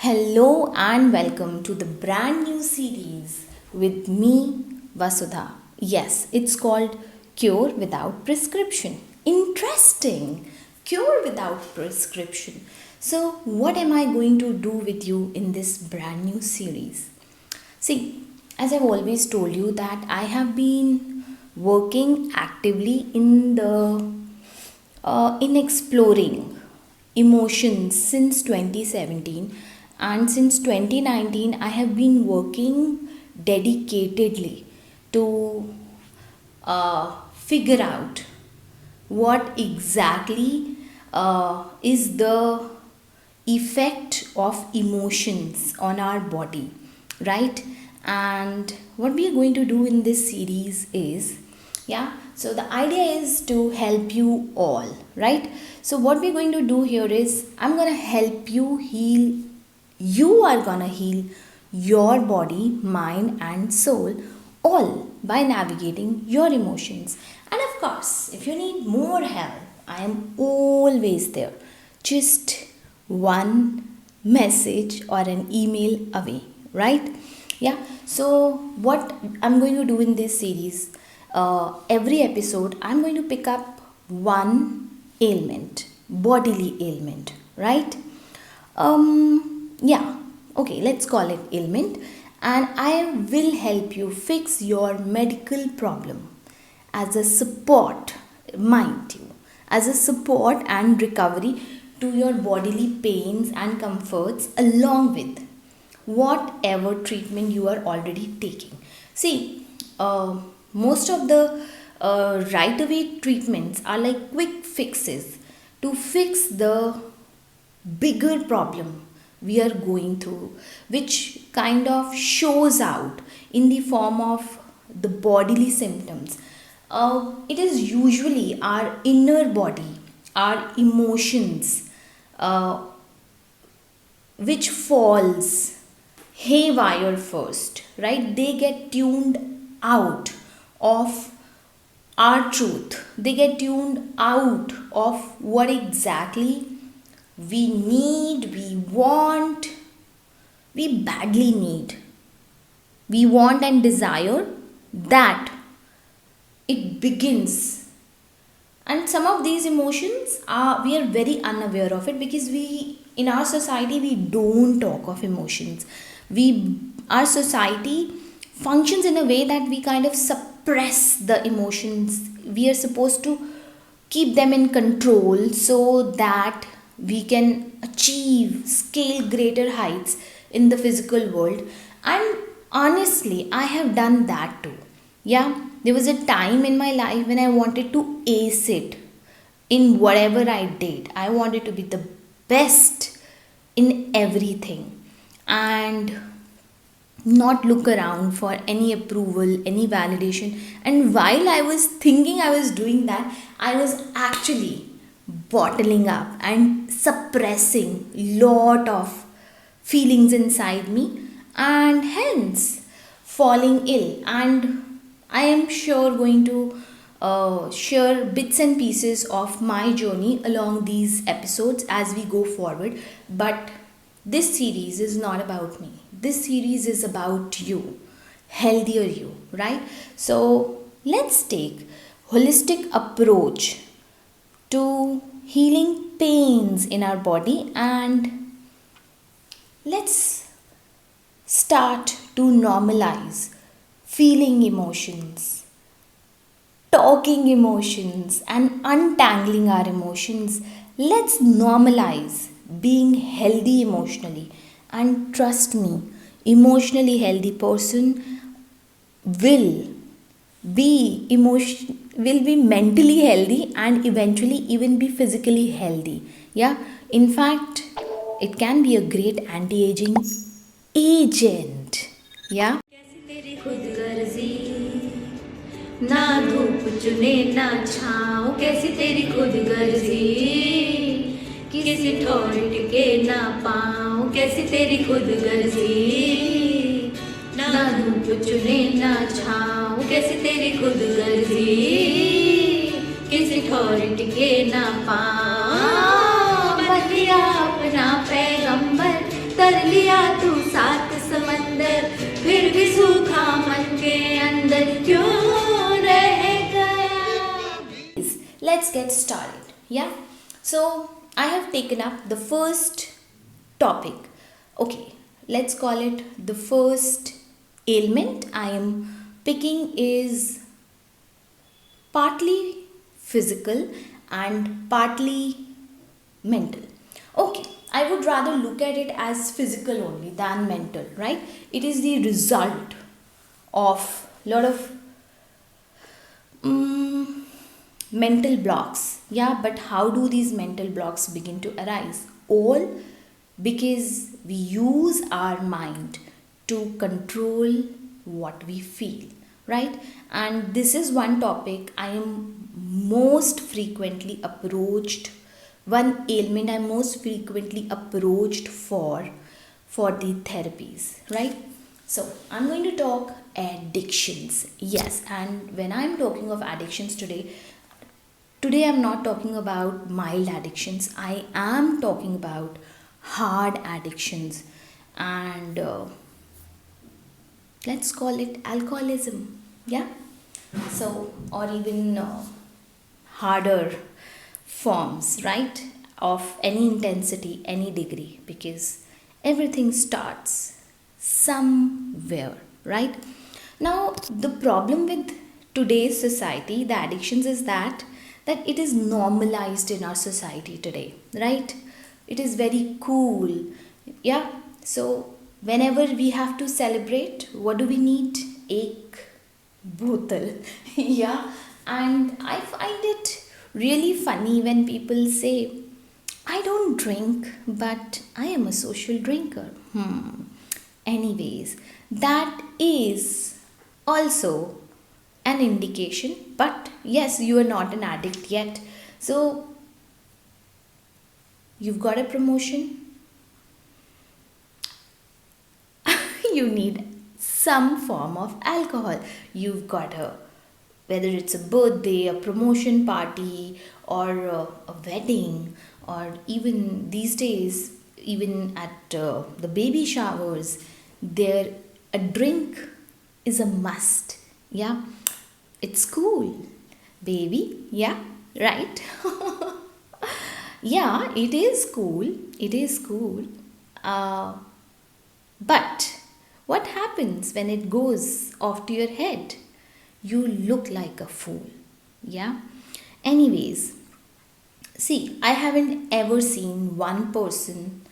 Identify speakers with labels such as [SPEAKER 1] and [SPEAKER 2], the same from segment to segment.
[SPEAKER 1] Hello and welcome to the brand new series with me, Vasudha. Yes, it's called Cure Without Prescription. Interesting! Cure without prescription. So, what am I going to do with you in this brand new series? See, as I've always told you that I have been working actively in exploring emotions since 2017, and since 2019 I have been working dedicatedly to figure out what exactly is the effect of emotions on our body, right? And what we are going to do in this series is, so the idea is to help you all, right? So what we're going to do here is I'm going to help you heal. You are going to heal your body, mind and soul, all by navigating your emotions. And of course, if you need more help, I am always there. Just one message or an email away, right? So what I'm going to do in this series, every episode I'm going to pick up one ailment, bodily ailment, right? Okay, let's call it ailment, and I will help you fix your medical problem as a support, mind you, as a support and recovery to your bodily pains and comforts, along with whatever treatment you are already taking. See, most of the right away treatments are like quick fixes to fix the bigger problem we are going through, which kind of shows out in the form of the bodily symptoms. It is usually our inner body, our emotions, which falls haywire first, right? They get tuned out of our truth. They get tuned out of what exactly we need, we want, we badly need. We want and desire that it begins. And some of these emotions we are very unaware of it, because we in our society we don't talk of emotions. Our society functions in a way that we kind of suppress the emotions. We are supposed to keep them in control so that we can scale greater heights in the physical world. And honestly, I have done that too. There was a time in my life when I wanted to ace it in whatever I did. I wanted to be the best in everything and not look around for any approval, any validation. And while I was thinking I was doing that, I was actually bottling up and suppressing lot of feelings inside me, and hence falling ill. And I am sure going to share bits and pieces of my journey along these episodes as we go forward. But this series is not about me. This series is about you, healthier you, right? So let's take holistic approach to healing pains in our body, and let's start to normalize feeling emotions, talking emotions, and untangling our emotions. Let's normalize being healthy emotionally, and trust me, emotionally healthy person will be mentally healthy and eventually even be physically healthy. In fact, it can be a great anti-aging agent.
[SPEAKER 2] कैसी तेरी खुदगर्जी, ना धूप चुने ना छाँव, कैसी तेरी खुदगर्जी, किसी ठोर टिके ना पाँव, कैसी तेरी खुदगर्जी, ना धूप चुने ना छाँव, कैसी तेरी खुदगर्जी, किसी ठोर टिके ना पाँव। बन लिया अपना पैगंबर, कर लिया
[SPEAKER 1] let's get started. Yeah, so I have taken up the first topic. Okay, let's call it the first ailment I am picking is partly physical and partly mental. Okay, I would rather look at it as physical only than mental, right? It is the result of lot of mental blocks. Yeah, but how do these mental blocks begin to arise? All because we use our mind to control what we feel, right? And this is one topic I am most frequently approached, one ailment I'm most frequently approached for the therapies, right? So I'm going to talk addictions. Yes, and when I'm talking of addictions today I'm not talking about mild addictions. I am talking about hard addictions, and let's call it alcoholism. Yeah, so or even harder forms, right, of any intensity, any degree, because everything starts somewhere, right? Now the problem with today's society, the addictions, is that it is normalized in our society today, right? It is very cool. Yeah, so whenever we have to celebrate, what do we need? Ek bottle. Yeah, and I find it really funny when people say, I don't drink, but I am a social drinker. Anyways, that is also an indication, but yes, you are not an addict yet. So you've got a promotion, you need some form of alcohol. You've got whether it's a birthday, a promotion party, or a wedding, or even these days, even at the baby showers, there a drink is a must. Yeah, it's cool, baby. Yeah, right. Yeah, it is cool. It is cool. But what happens when it goes off to your head? You look like a fool. Yeah. Anyways, see, I haven't ever seen one person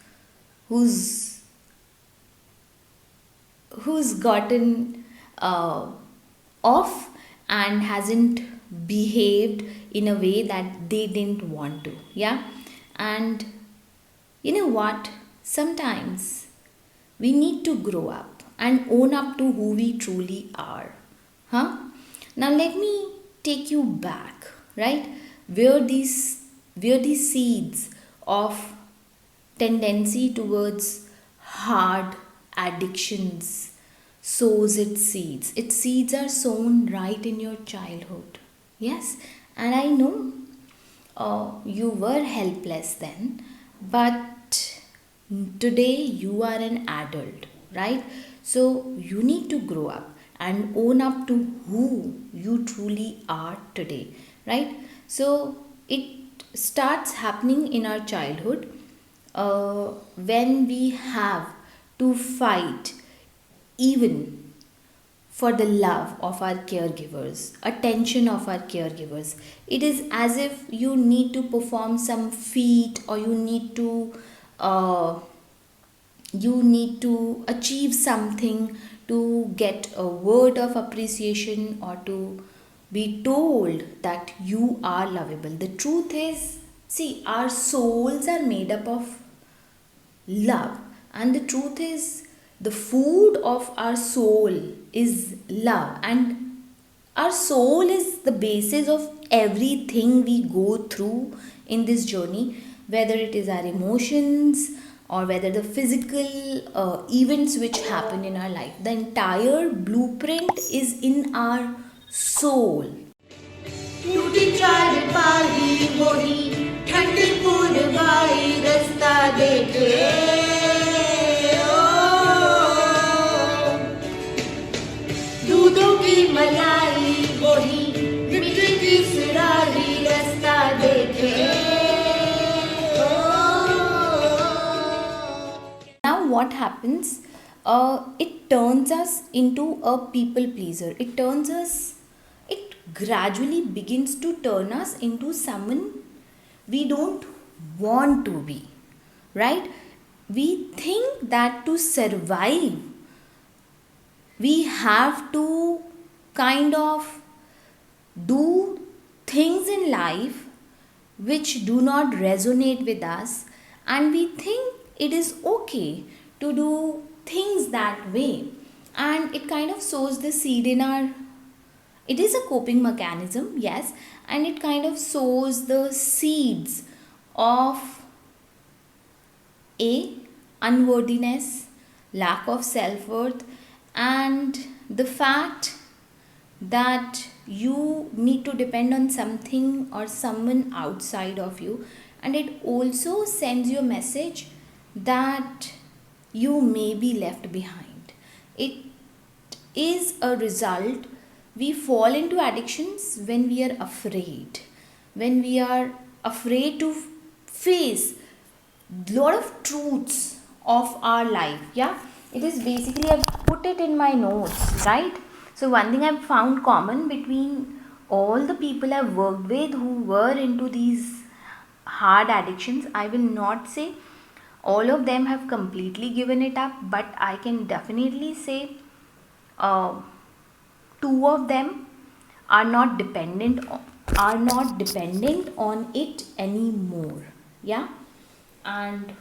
[SPEAKER 1] who's gotten off and hasn't behaved in a way that they didn't want to. Yeah. And you know what? Sometimes we need to grow up and own up to who we truly are. Huh? Now let me take you back, right? Where these seeds of tendency towards hard addictions sows its seeds. Its seeds are sown right in your childhood. Yes, and I know you were helpless then, but today you are an adult, right? So you need to grow up and own up to who you truly are today, right? So it starts happening in our childhood when we have to fight even for the love of our caregivers, attention of our caregivers. It is as if you need to perform some feat, or you need to achieve something to get a word of appreciation, or to be told that you are lovable. The truth is, see, our souls are made up of love, and the truth is, the food of our soul is love, and our soul is the basis of everything we go through in this journey, whether it is our emotions or whether the physical events which happen in our life. The entire blueprint is in our soul.
[SPEAKER 2] टूटी चारपाई मोही ठंडी पूरवाई रास्ता देखे दूधों की मलाई मोही मिट्टी की सुराही रास्ता
[SPEAKER 1] what happens, it turns us into a people pleaser. It gradually begins to turn us into someone we don't want to be, right? We think that to survive, we have to kind of do things in life which do not resonate with us, and we think it is okay to do things that way, and it kind of sows the seed in our, it is a coping mechanism, yes, and it kind of sows the seeds of a unworthiness, lack of self-worth, and the fact that you need to depend on something or someone outside of you. And it also sends you a message that you may be left behind. It is a result. We fall into addictions when we are afraid, when we are afraid to face lot of truths of our life. Yeah, it is basically, I've put it in my notes, right? So one thing I've found common between all the people I've worked with who were into these hard addictions, I will not say all of them have completely given it up, but I can definitely say uh, two of them are not dependent on it anymore. Yeah, and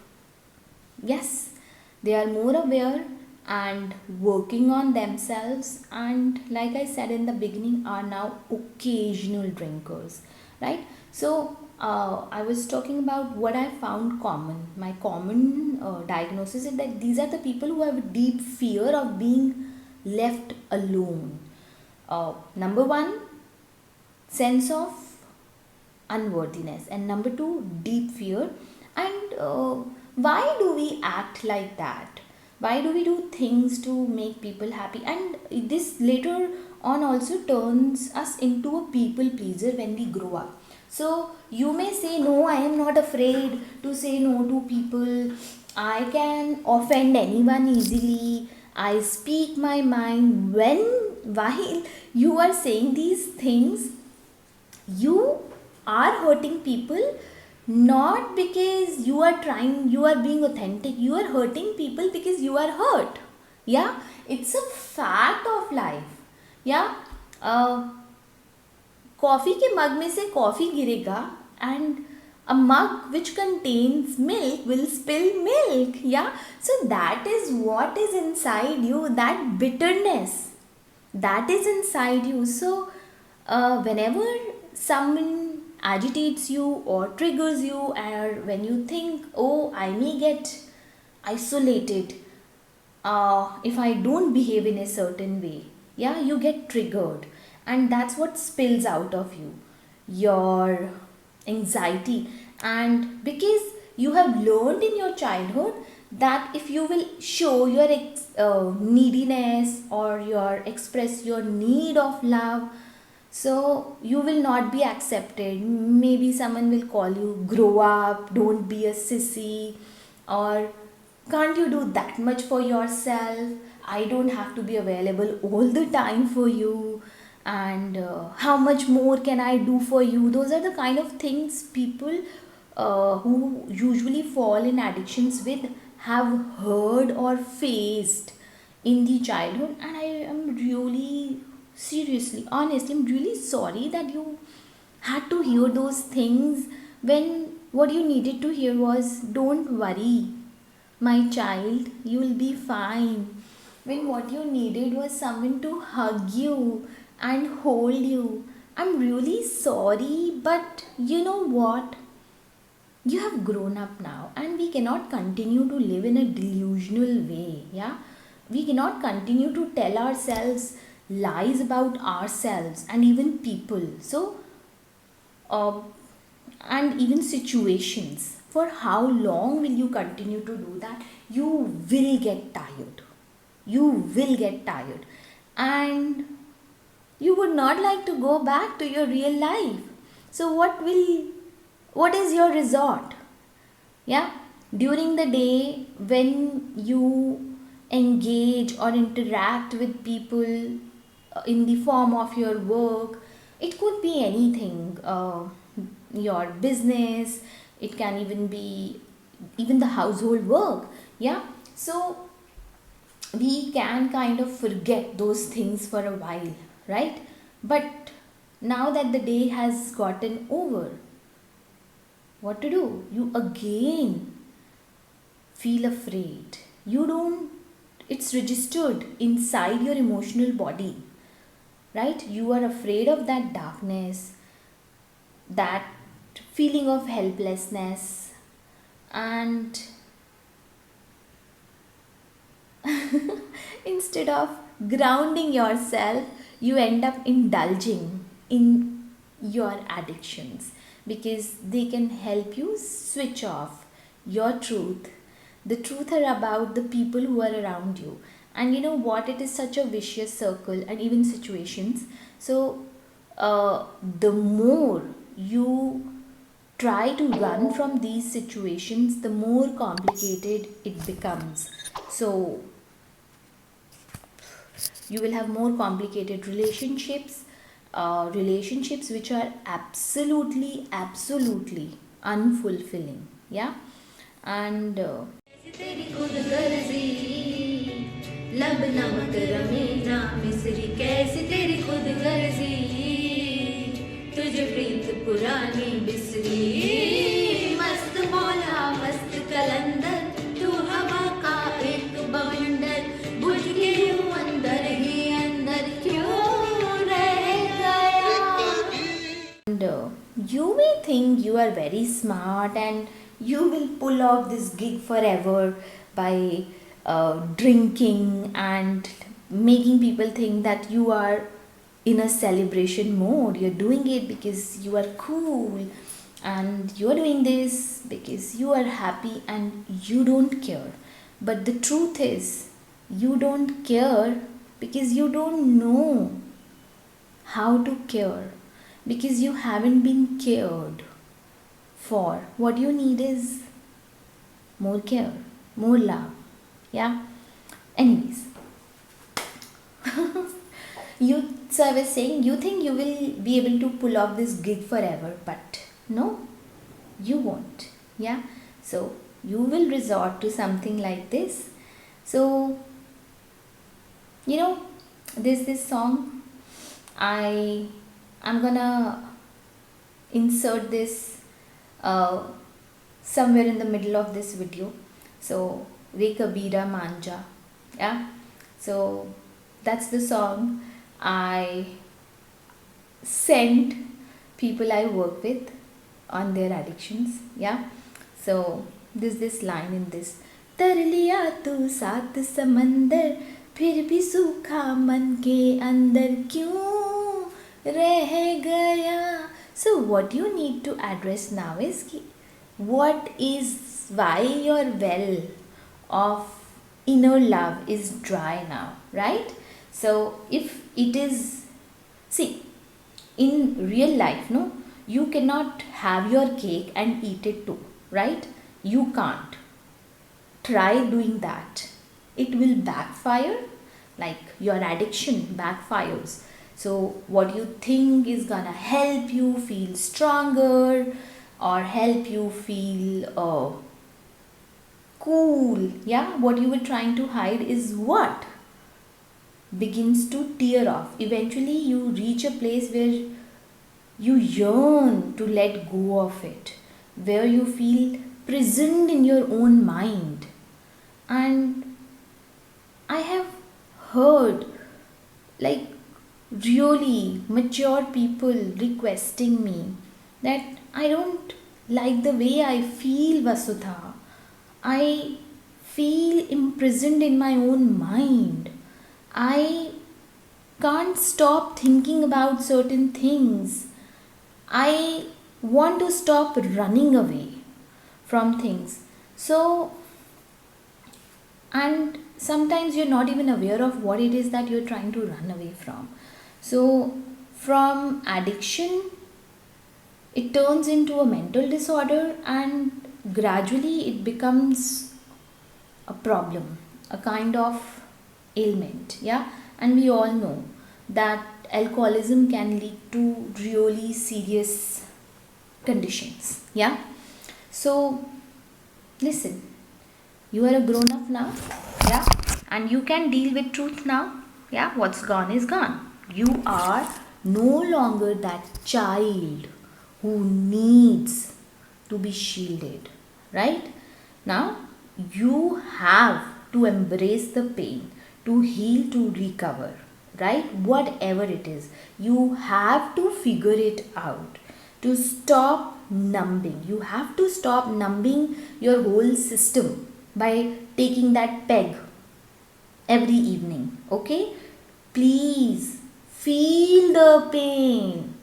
[SPEAKER 1] yes, they are more aware and working on themselves, and like I said in the beginning, are now occasional drinkers, right? So I was talking about what I found common. My common diagnosis is that these are the people who have a deep fear of being left alone. Number one, sense of unworthiness, and number two, deep fear. And why do we act like that? Why do we do things to make people happy? And this later on also turns us into a people pleaser when we grow up. So you may say, no, I am not afraid to say no to people, I can offend anyone easily, I speak my mind. When while you are saying these things, you are hurting people, not because you are being authentic, you are hurting people because you are hurt. Yeah, it's a fact of life. Yeah, coffee के मग में से coffee गिरेगा, and a mug which contains milk will spill milk. Yeah, so that is what is inside you, that bitterness that is inside you. So whenever someone agitates you or triggers you, or when you think, oh, I may get isolated if I don't behave in a certain way, yeah, you get triggered, and that's what spills out of you, your anxiety. And because you have learned in your childhood that if you will show your neediness, or your express your need of love, so you will not be accepted. Maybe someone will call you, grow up, don't be a sissy, or can't you do that much for yourself? I don't have to be available all the time for you. And how much more can I do for you? Those are the kind of things people who usually fall in addictions with have heard or faced in the childhood. And I am really, seriously, honestly, I'm really sorry that you had to hear those things, when what you needed to hear was, don't worry, my child, you will be fine. When what you needed was someone to hug you and hold you. I'm really sorry, but you know what? You have grown up now, and we cannot continue to live in a delusional way. Yeah, we cannot continue to tell ourselves lies about ourselves and even people. So uh, and even situations. For how long will you continue to do that? You will get tired. You will get tired. And you would not like to go back to your real life. So what is your resort? Yeah, During the day, when you engage or interact with people in the form of your work, it could be anything, your business, it can even be even the household work. Yeah, so we can kind of forget those things for a while, right? But now that the day has gotten over, what to do? You again feel afraid. You don't, it's registered inside your emotional body, right? You are afraid of that darkness, that feeling of helplessness, and instead of grounding yourself, you end up indulging in your addictions because they can help you switch off your truth. The truth are about the people who are around you. And you know what? It is such a vicious circle and even situations. So, the more you try to run from these situations, the more complicated it becomes. So, you will have more complicated relationships, relationships which are absolutely unfulfilling. Yeah, and
[SPEAKER 2] तेरी खुद गर्जी लब नमक रमे ना मिसरी कैसी तेरी खुद गर्जी तुझे प्रीत पुरानी बिसरी मस्त मौला मस्त कलंदर तू हवा का एक बवंडर बुझ के यूं अंदर ही अंदर क्यों रह गया.
[SPEAKER 1] you may think you are very smart and you will pull off this gig forever by drinking and making people think that you are in a celebration mode. You're doing it because you are cool, and you're doing this because you are happy and you don't care. But the truth is, you don't care because you don't know how to care, because you haven't been cared for. What you need is more care, more love. Yeah. Anyways, so I was saying, you think you will be able to pull off this gig forever, but no, you won't. Yeah. So you will resort to something like this. So, you know, there's this song. I'm gonna insert this somewhere in the middle of this video. So, Re Kabira Manja. Yeah. So that's the song I send people I work with on their addictions. Yeah. So there's this line in this. तर लिया तू सात समंदर फिर भी सूखा मन के अंदर क्यों रह गया. So what you need to address now is why your well of inner love is dry now, right? So if it is, see, in real life, no, you cannot have your cake and eat it too, right? You can't. Try doing that. It will backfire, like your addiction backfires. So what you think is gonna help you feel stronger or help you feel cool, yeah, what you were trying to hide is what begins to tear off. Eventually you reach a place where you yearn to let go of it, where you feel prisoned in your own mind. And I have heard like really mature people requesting me that I don't like the way I feel, Vasudha. I feel imprisoned in my own mind. I can't stop thinking about certain things. I want to stop running away from things. So, and sometimes you're not even aware of what it is that you're trying to run away from. So, from addiction, it turns into a mental disorder, and gradually it becomes a problem, a kind of ailment. Yeah, and we all know that alcoholism can lead to really serious conditions. Yeah, so listen, you are a grown up now. Yeah, and you can deal with truth now. Yeah, what's gone is gone. You are no longer that child who needs to be shielded, right? Now you have to embrace the pain, to heal, to recover, right? Whatever it is, you have to figure it out, to stop numbing. You have to stop numbing your whole system by taking that peg every evening. Okay, please feel the pain,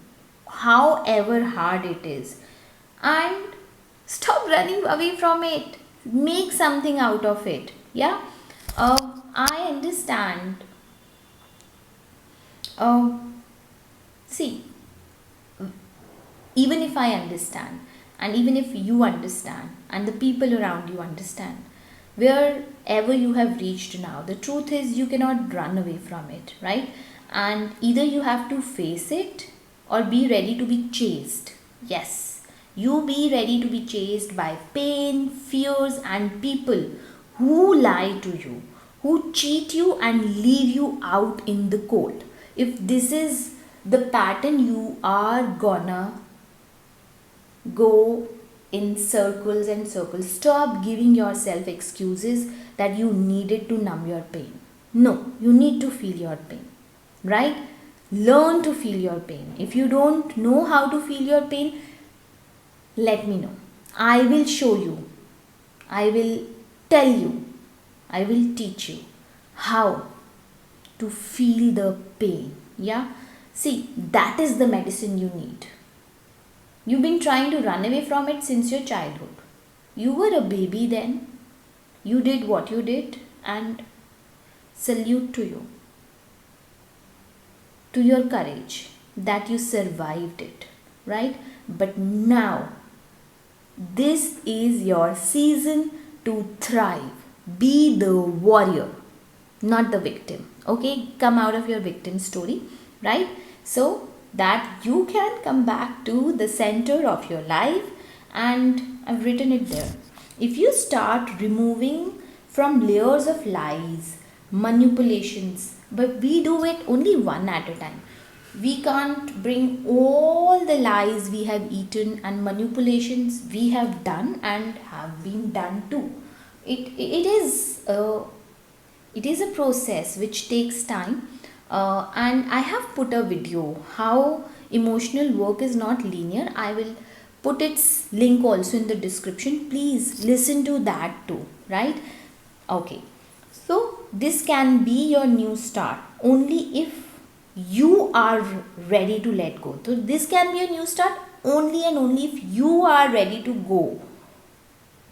[SPEAKER 1] however hard it is, and stop running away from it. Make something out of it. Yeah, I understand. uh, See, even if I understand, and even if you understand, and the people around you understand, wherever you have reached now, the truth is you cannot run away from it, right? And either you have to face it or be ready to be chased. Yes, you be ready to be chased by pain, fears, and people who lie to you, who cheat you and leave you out in the cold. If this is the pattern, you are gonna go in circles and circles. Stop giving yourself excuses that you needed to numb your pain. No, you need to feel your pain, right? Learn to feel your pain. If you don't know how to feel your pain, let me know. I will show you. I will tell you. I will teach you how to feel the pain. Yeah? See, that is the medicine you need. You've been trying to run away from it since your childhood. You were a baby then. You did what you did, and salute to you, to your courage that you survived it, right? But now, this is your season to thrive. Be the warrior, not the victim. Okay, come out of your victim story, right? So that you can come back to the center of your life, and I've written it there. If you start removing from layers of lies, manipulations, but we do it only one at a time. We can't bring all the lies we have eaten and manipulations we have done and have been done too. It is a process which takes time, and I have put a video how emotional work is not linear. I will put its link also in the description. Please listen to that too, right? Okay, so this can be your new start only if you are ready to let go. So this can be a new start only and only if you are ready to go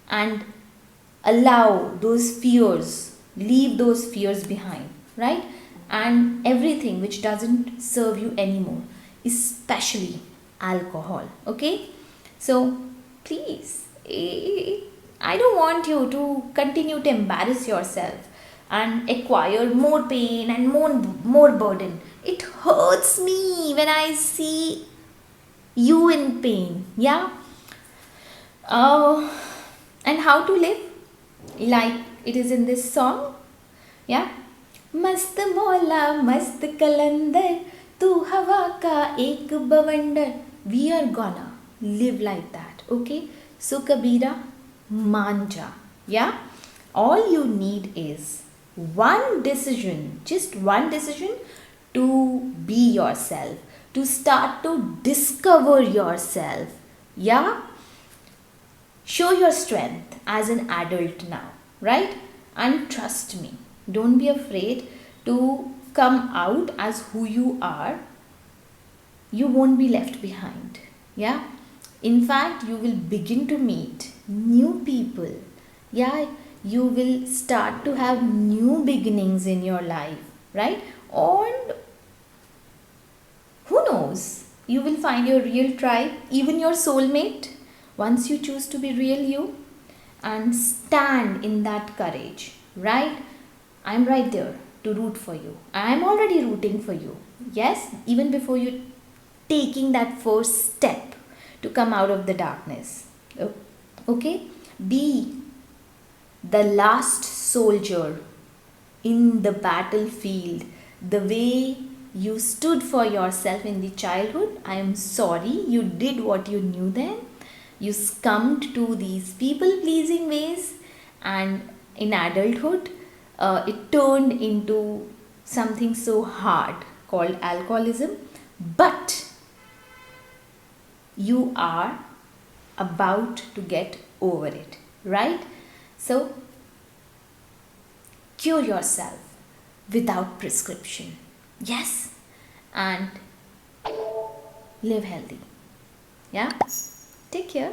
[SPEAKER 1] and allow those fears, leave those fears behind, right? And everything which doesn't serve you anymore, especially alcohol. Okay, so please, I don't want you to continue to embarrass yourself and acquire more pain and more burden. It hurts me when I see you in pain. Yeah. And how to live like it is in this song. Yeah. मस्त मौला मस्त कलंदर तू हवा का एक बवंडर. We are gonna live like that. Okay, so Kabira, manja. Yeah, all you need is one decision, just one decision, to be yourself, to start to discover yourself. Yeah, show your strength as an adult now, right? And trust me, don't be afraid to come out as who you are. You won't be left behind. Yeah, in fact, you will begin to meet new people. Yeah, you will start to have new beginnings in your life, right? And who knows, you will find your real tribe, even your soulmate, once you choose to be real you. and stand in that courage, right? I'm right there to root for you. I'm already rooting for you. Yes, even before you taking that first step to come out of the darkness. Okay? Be the last soldier in the battlefield. The way you stood for yourself in the childhood, I am sorry, you did what you knew then. You succumbed to these people pleasing ways, and in adulthood, it turned into something so hard called alcoholism. But you are about to get over it, right? So, cure yourself without prescription. Yes, and live healthy. Yeah, take care.